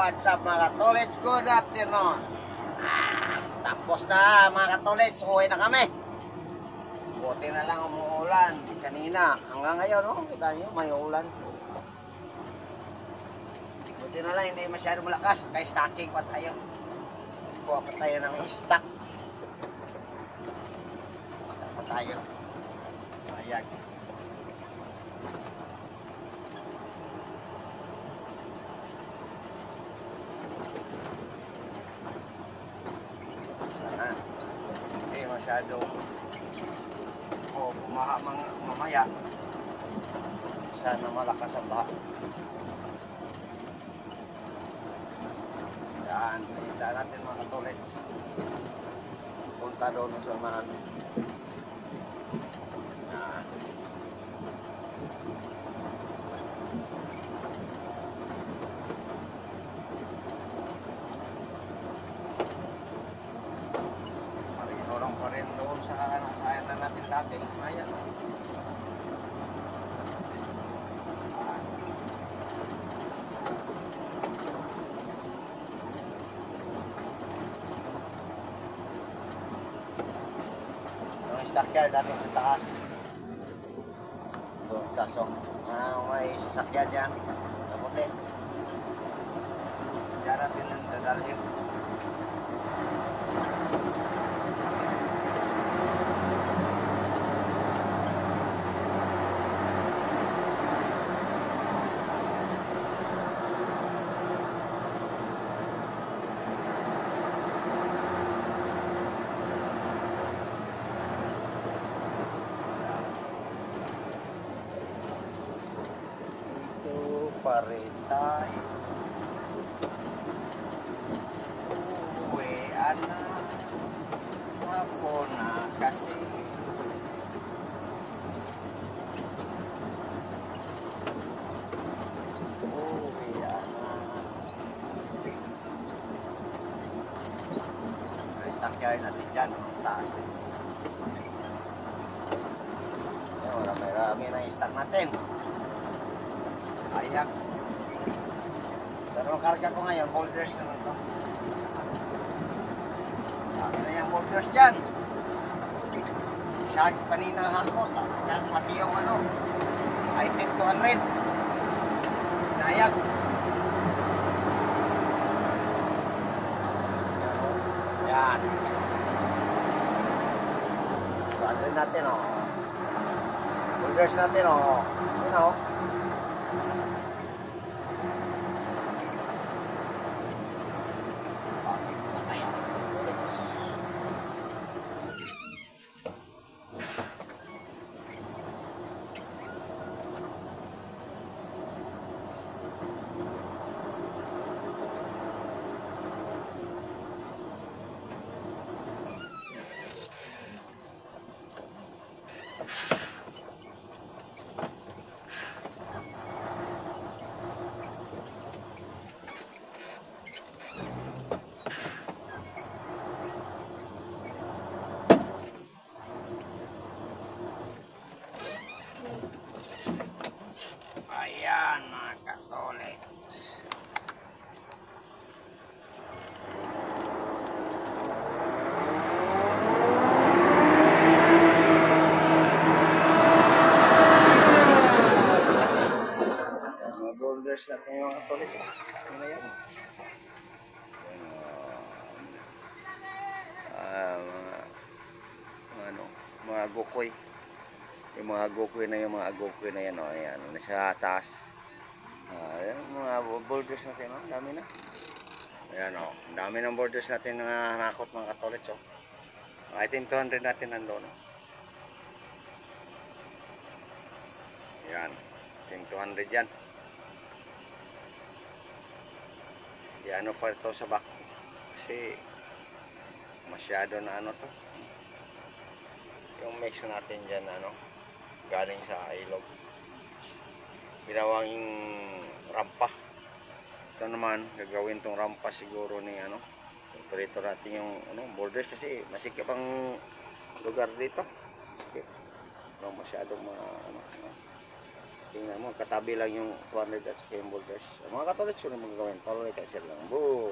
What's up mga katolits? Good afternoon. Tapos na mga katolits, umuwi na kami. Buti na lang umuulan kanina. Hanggang ngayon, no? Kita nyo, may ulan. Buti na lang, hindi masyado malakas. Kaya stocking pa tayo. Kuha pa tayo ng stock. Stock pa tayo. Ayan. Masyadong bumaha mamaya, sana malakas ang baha. Yan, kita natin mga katolits, punta doon sa unahan. Yan. Pa rin doon sa nasayan na natin dati sa Maya. Yung stockyard natin sa taas. Doon kaso may sasakyan dyan sa puti. Diyan natin dadalhin. Pa rin tayo. Uwian na. Hapon na kasi. Uwian na. May stockyard natin dyan. Taas. Marami na yung stock natin. Ayak. Pero ang karga ko ngayon, boulders naman to. Dami na yung boulders dyan. Siya kanina hakot. Siya pati yung item 200. Nayak. Yan. Boulders natin boulders natin Yan mga katolit. Mga boulders natin yung mga katolit. Ano yan? Mga gokoy. Yung mga gokoy na yan ayan, nasa taas. Ayan, mga boulders natin, dami na. Ayan ang dami ng boulders natin na nakot mga katolits. Item 200 natin nandoon. Ayan, item 200 yan. Di pa ito sa back kasi masyado na to. Yung mix natin dyan galing sa ilog, ginawang rampa. Ito naman gagawin tong rampa siguro ni operator natin yung boulders kasi masikip ang lugar dito. Masyadong Tingnan mo, katabi lang yung 200 at saka yung boulders. Mga katulad, sure mo gagawin. Follow like, share lang. Boo!